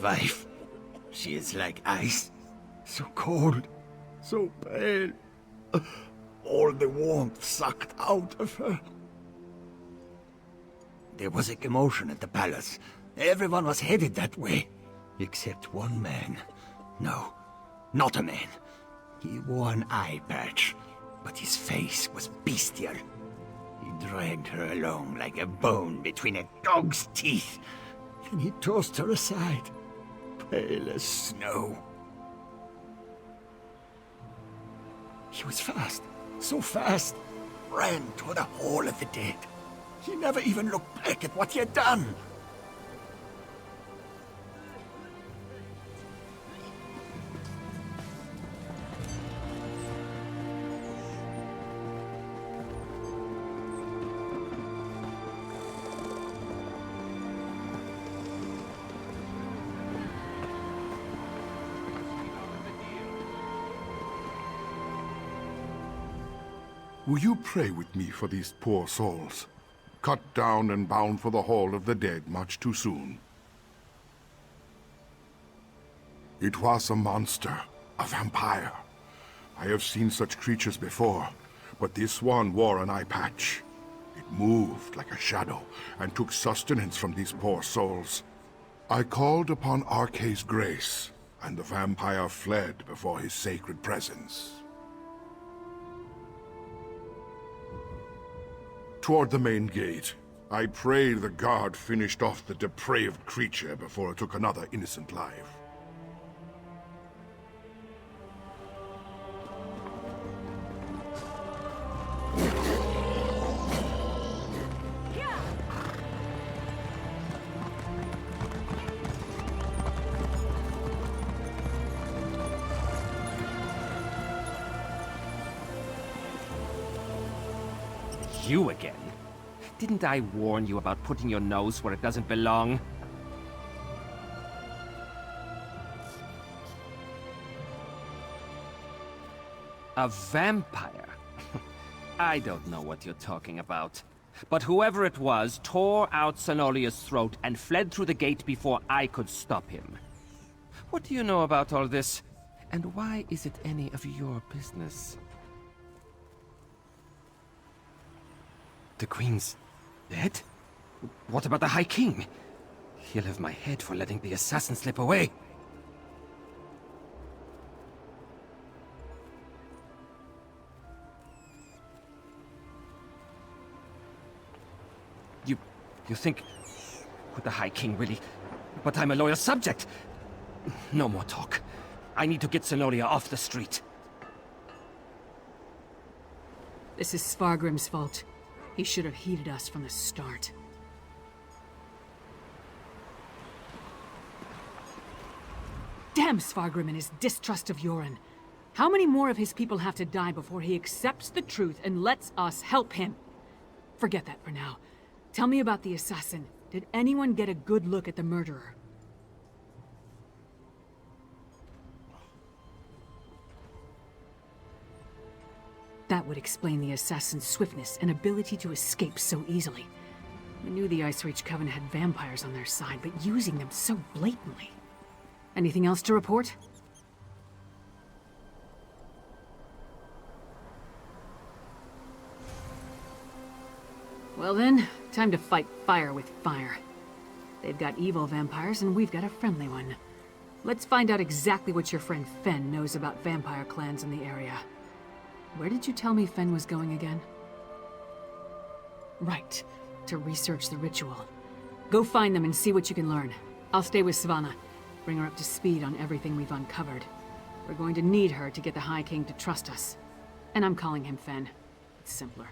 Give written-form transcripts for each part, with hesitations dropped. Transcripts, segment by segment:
wife. She is like ice, so cold, so pale. All the warmth sucked out of her. There was a commotion at the palace. Everyone was headed that way, except one man. No, not a man. He wore an eye patch, but his face was bestial. He dragged her along like a bone between a dog's teeth. Then he tossed her aside, pale as snow. He was fast, so fast, ran toward the Hall of the Dead. He never even looked back at what he had done. Will you pray with me for these poor souls? Cut down and bound for the Hall of the Dead much too soon. It was a monster, a vampire. I have seen such creatures before, but this one wore an eye patch. It moved like a shadow and took sustenance from these poor souls. I called upon Arkay's grace, and the vampire fled before his sacred presence. Toward the main gate, I pray the guard finished off the depraved creature before it took another innocent life. You again? Didn't I warn you about putting your nose where it doesn't belong? A vampire? I don't know what you're talking about. But whoever it was tore out Senolia's throat and fled through the gate before I could stop him. What do you know about all this? And why is it any of your business? The Queen's dead? What about the High King? He'll have my head for letting the assassin slip away. You think... Would the High King really... But I'm a loyal subject! No more talk. I need to get Senolia off the street. This is Svargrim's fault. He should have heeded us from the start. Damn Svargrim and his distrust of Yoren. How many more of his people have to die before he accepts the truth and lets us help him? Forget that for now. Tell me about the assassin. Did anyone get a good look at the murderer? That would explain the assassin's swiftness and ability to escape so easily. I knew the Ice Reach Covenant had vampires on their side, but using them so blatantly. Anything else to report? Well then, time to fight fire with fire. They've got evil vampires and we've got a friendly one. Let's find out exactly what your friend Fen knows about vampire clans in the area. Where did you tell me Fen was going again? Right, to research the ritual. Go find them and see what you can learn. I'll stay with Svanna. Bring her up to speed on everything we've uncovered. We're going to need her to get the High King to trust us. And I'm calling him Fen. It's simpler.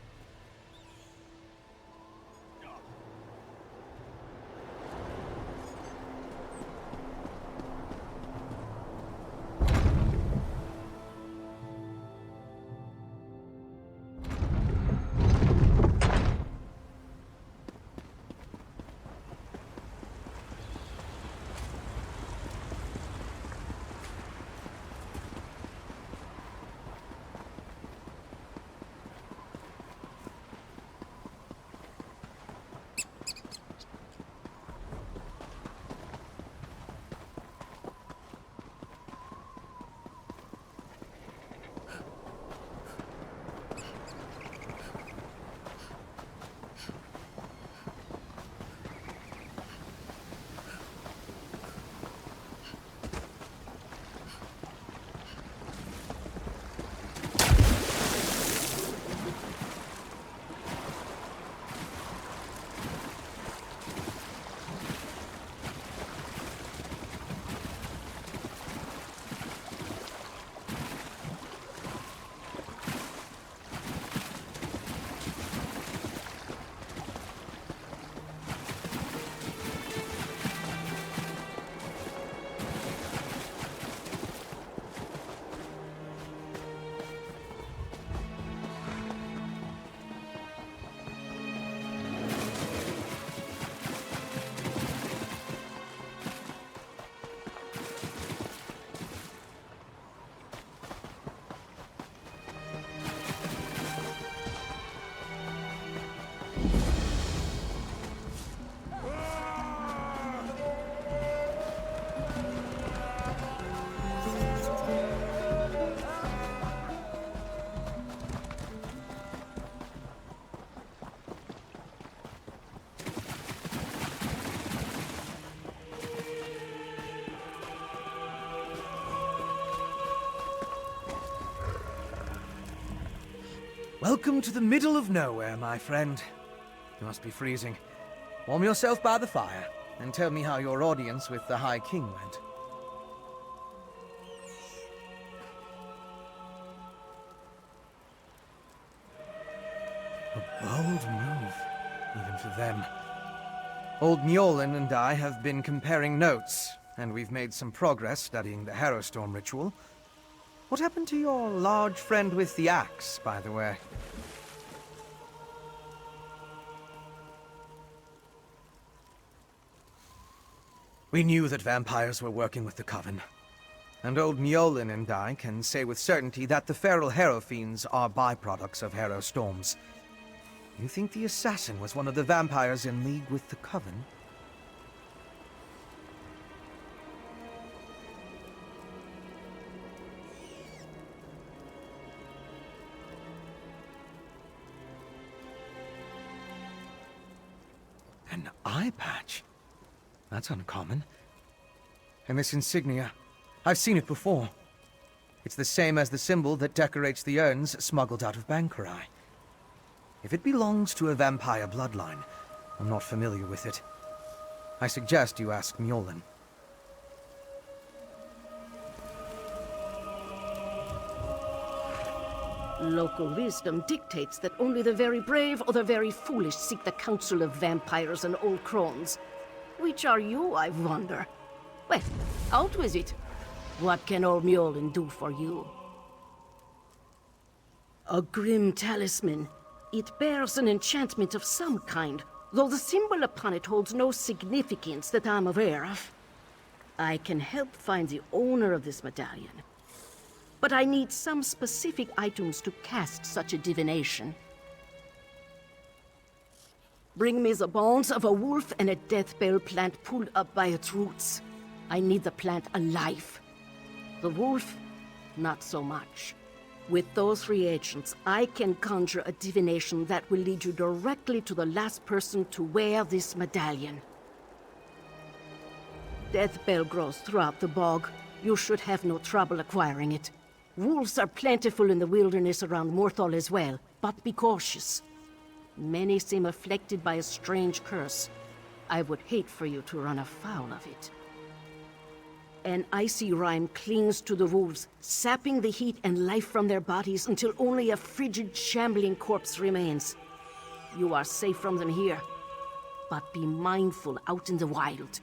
Welcome to the middle of nowhere, my friend. You must be freezing. Warm yourself by the fire, and tell me how your audience with the High King went. A bold move, even for them. Old Mjolnir and I have been comparing notes, and we've made some progress studying the Harrowstorm ritual. What happened to your large friend with the axe, by the way? We knew that vampires were working with the Coven. And old Mjolnir and I can say with certainty that the feral Harrow Fiends are byproducts of Harrowstorms. You think the assassin was one of the vampires in league with the Coven? An eye patch? That's uncommon. And this insignia, I've seen it before. It's the same as the symbol that decorates the urns smuggled out of Bankarai. If it belongs to a vampire bloodline, I'm not familiar with it. I suggest you ask Mjolnir. Local wisdom dictates that only the very brave or the very foolish seek the counsel of vampires and old crones. Which are you, I wonder? Well, out with it. What can old Mjolnir do for you? A grim talisman. It bears an enchantment of some kind, though the symbol upon it holds no significance that I'm aware of. I can help find the owner of this medallion, but I need some specific items to cast such a divination. Bring me the bones of a wolf and a deathbell plant pulled up by its roots. I need the plant alive. The wolf, not so much. With those reagents, I can conjure a divination that will lead you directly to the last person to wear this medallion. Deathbell grows throughout the bog. You should have no trouble acquiring it. Wolves are plentiful in the wilderness around Morthal as well, but be cautious. Many seem afflicted by a strange curse. I would hate for you to run afoul of it. An icy rime clings to the wolves, sapping the heat and life from their bodies until only a frigid, shambling corpse remains. You are safe from them here, but be mindful out in the wild.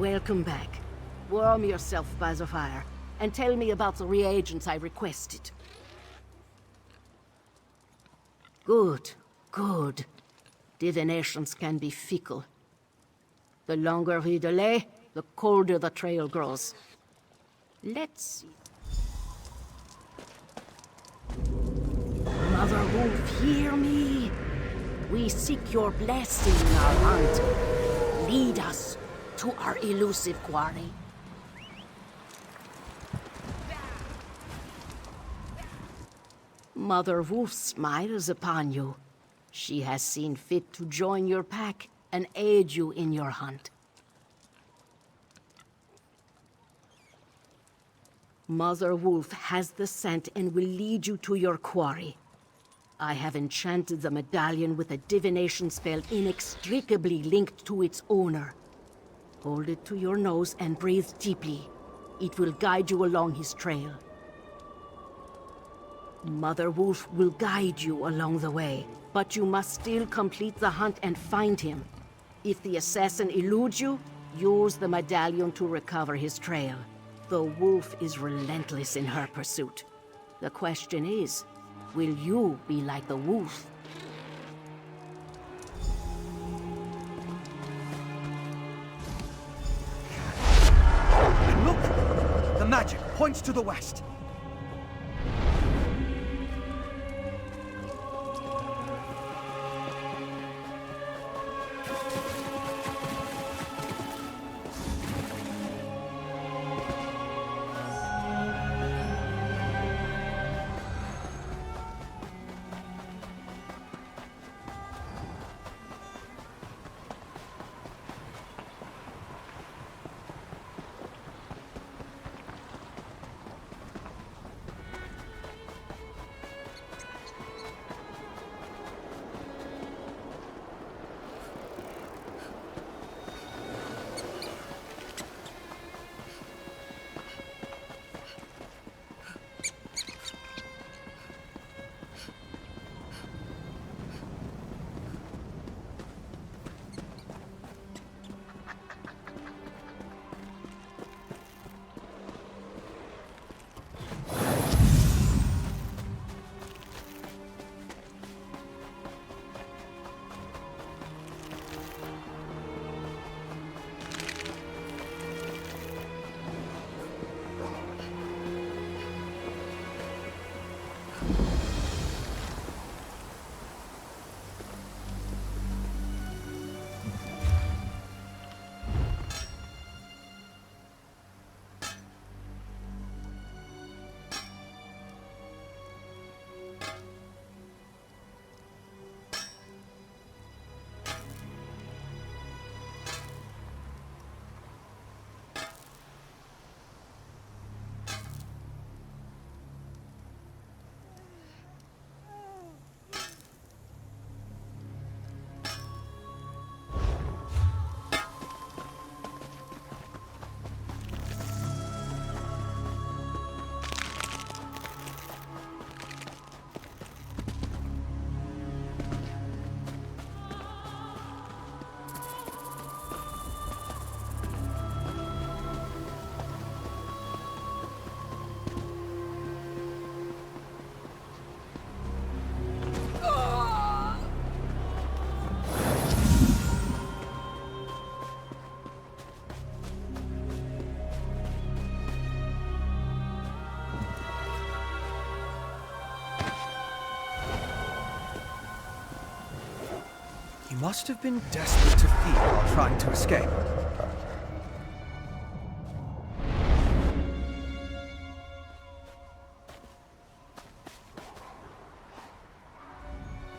Welcome back. Warm yourself by the fire, and tell me about the reagents I requested. Good, good. Divinations can be fickle. The longer we delay, the colder the trail grows. Let's see. Mother Wolf, hear me. We seek your blessing in our hunt. Lead us to our elusive quarry. Mother Wolf smiles upon you. She has seen fit to join your pack and aid you in your hunt. Mother Wolf has the scent and will lead you to your quarry. I have enchanted the medallion with a divination spell inextricably linked to its owner. Hold it to your nose and breathe deeply. It will guide you along his trail. Mother Wolf will guide you along the way, but you must still complete the hunt and find him. If the assassin eludes you, use the medallion to recover his trail. The wolf is relentless in her pursuit. The question is, will you be like the wolf? Look! The magic points to the west. He must have been desperate to feed while trying to escape.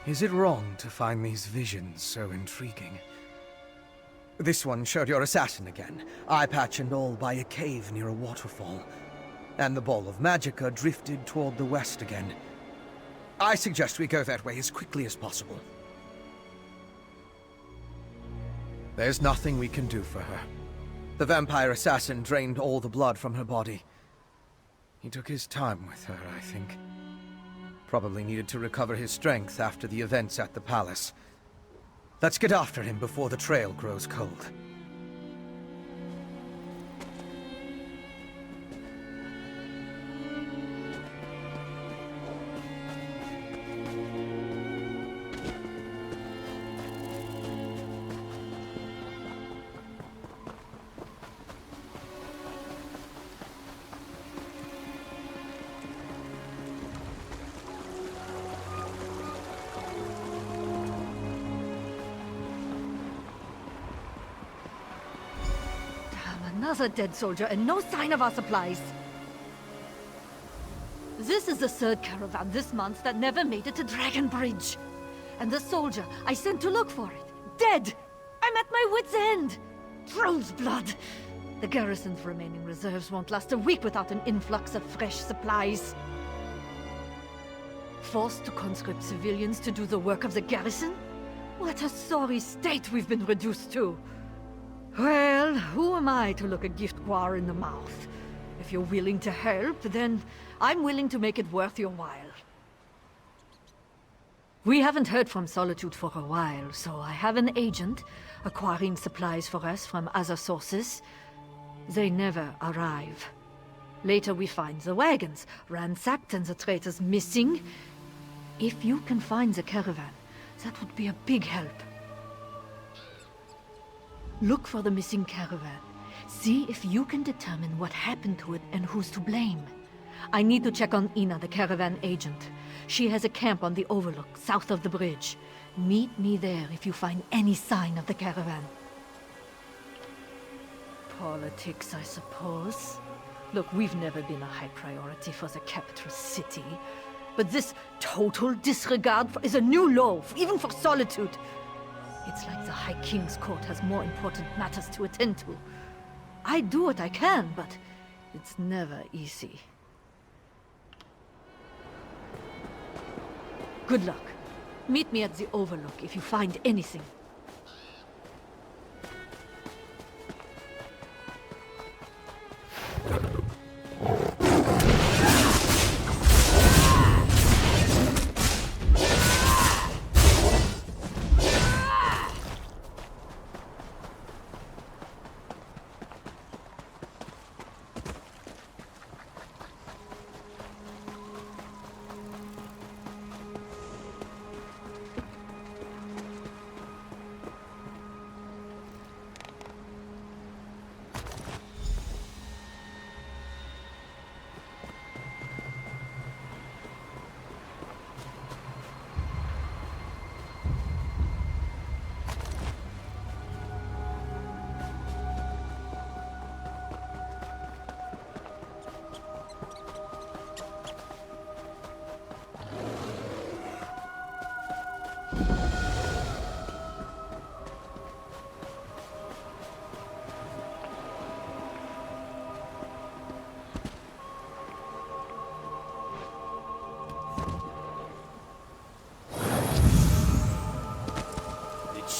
Is it wrong to find these visions so intriguing? This one showed your assassin again, eye patch and all, by a cave near a waterfall. And the ball of magicka drifted toward the west again. I suggest we go that way as quickly as possible. There's nothing we can do for her. The vampire assassin drained all the blood from her body. He took his time with her, I think. Probably needed to recover his strength after the events at the palace. Let's get after him before the trail grows cold. Another dead soldier and no sign of our supplies. This is the third caravan this month that never made it to Dragon Bridge. And the soldier I sent to look for it, dead! I'm at my wit's end! Troll's blood! The garrison's remaining reserves won't last a week without an influx of fresh supplies. Forced to conscript civilians to do the work of the garrison? What a sorry state we've been reduced to. Well, who am I to look a gift guar in the mouth? If you're willing to help, then I'm willing to make it worth your while. We haven't heard from Solitude for a while, so I have an agent acquiring supplies for us from other sources. They never arrive. Later we find the wagons ransacked and the traitors missing. If you can find the caravan, that would be a big help. Look for the missing caravan. See if you can determine what happened to it and who's to blame. I need to check on Ina, the caravan agent. She has a camp on the overlook, south of the bridge. Meet me there if you find any sign of the caravan. Politics, I suppose. Look, we've never been a high priority for the capital city. But this total disregard is a new low, even for Solitude. It's like the High King's Court has more important matters to attend to. I do what I can, but it's never easy. Good luck. Meet me at the overlook if you find anything.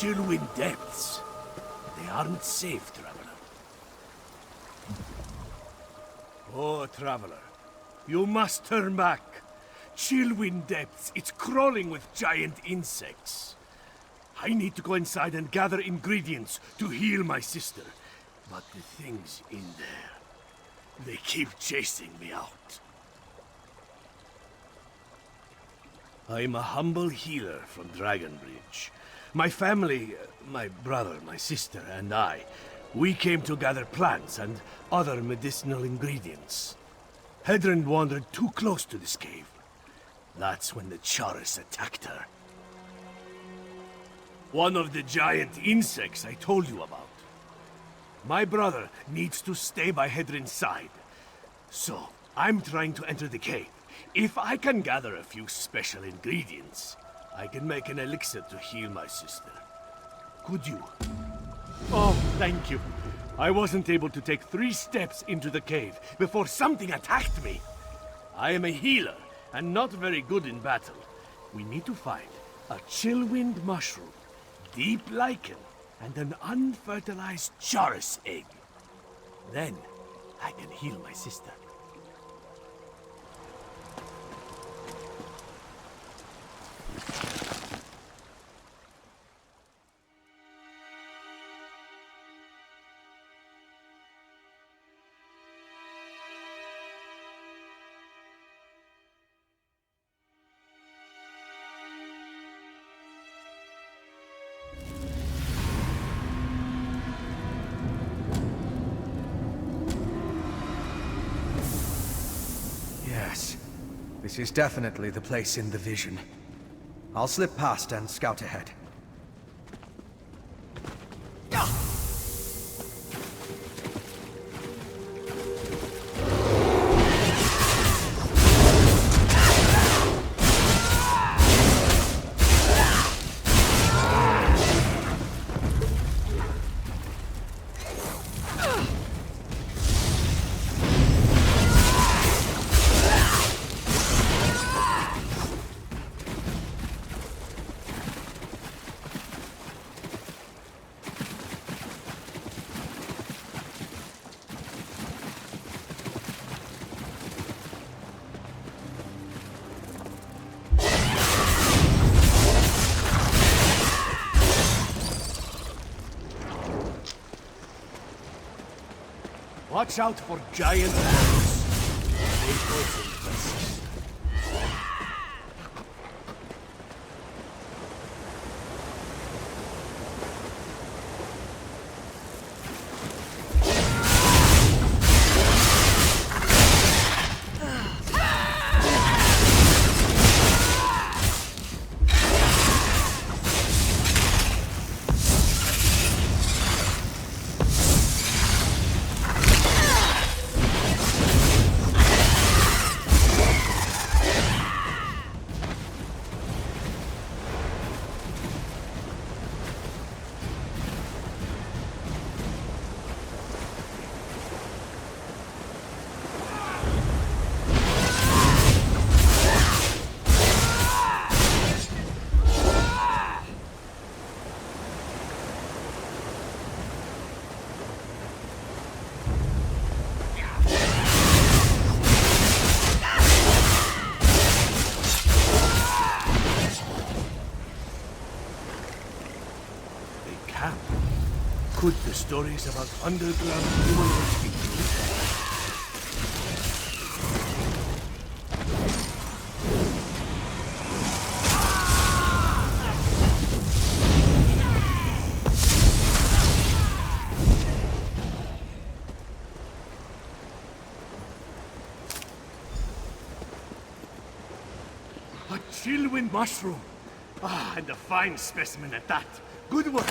Chillwind depths. They aren't safe, traveler. Oh, traveler. You must turn back. Chillwind depths. It's crawling with giant insects. I need to go inside and gather ingredients to heal my sister. But the things in there, they keep chasing me out. I'm a humble healer from Dragonbridge. My family, my brother, my sister, and I, we came to gather plants and other medicinal ingredients. Hedron wandered too close to this cave. That's when the Charis attacked her. One of the giant insects I told you about. My brother needs to stay by Hedron's side. So, I'm trying to enter the cave. If I can gather a few special ingredients, I can make an elixir to heal my sister. Could you? Oh, thank you. I wasn't able to take 3 steps into the cave before something attacked me. I am a healer, and not very good in battle. We need to find a chillwind mushroom, deep lichen, and an unfertilized Charis egg. Then, I can heal my sister. Yes. This is definitely the place in the vision. I'll slip past and scout ahead. Watch out for giant ants. They poison us. Could the stories about underground humanoids be true? A chillwind mushroom! Ah, and a fine specimen at that. Good work!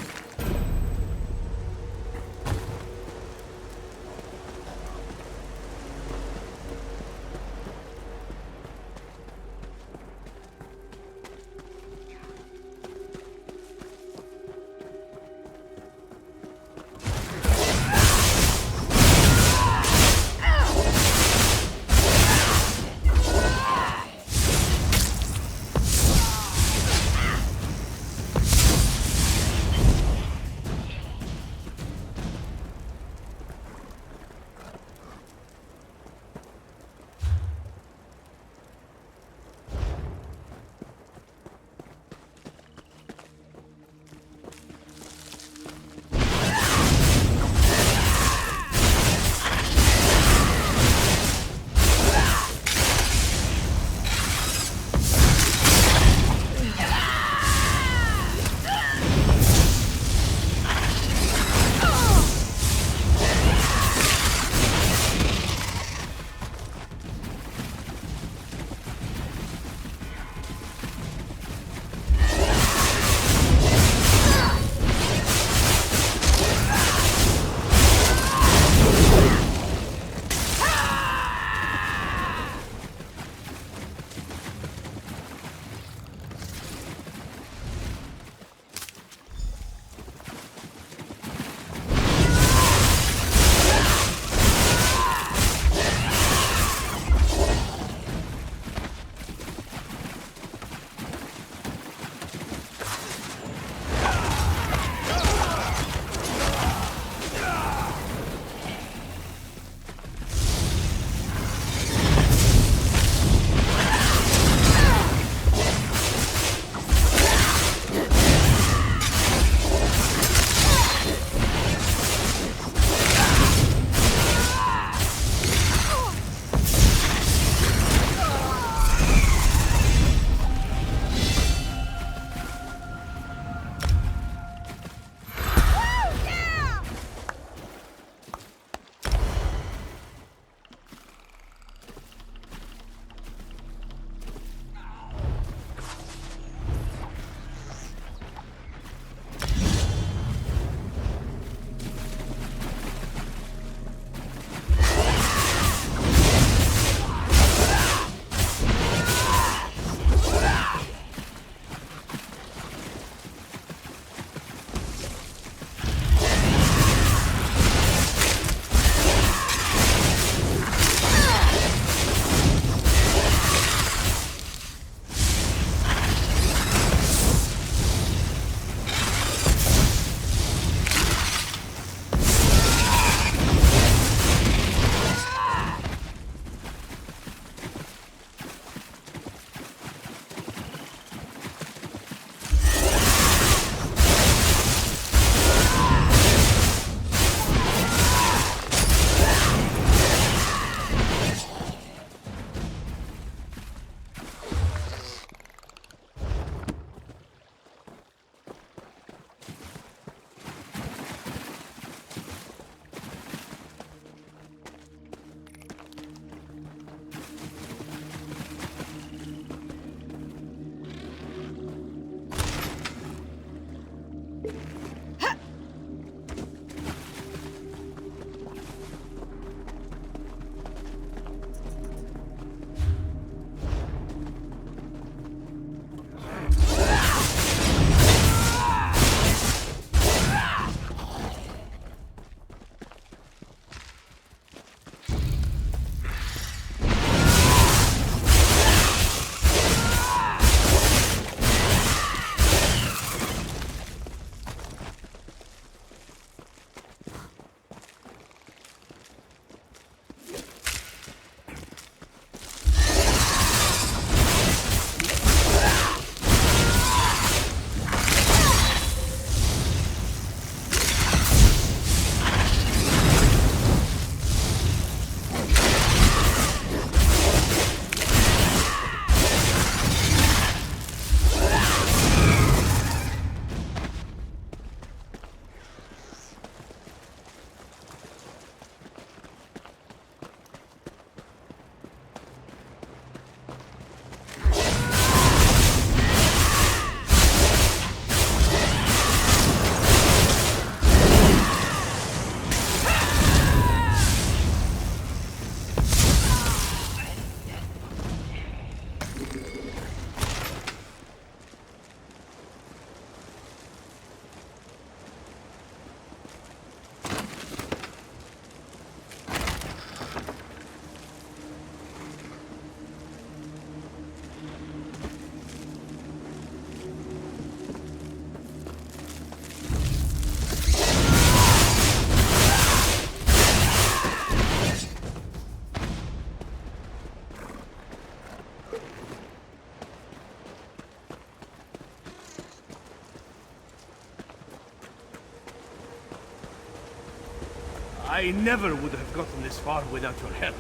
I never would have gotten this far without your help.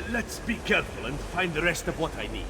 Let's be careful and find the rest of what I need.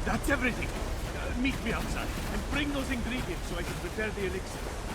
That's everything. Meet me outside, and bring those ingredients so I can prepare the elixir.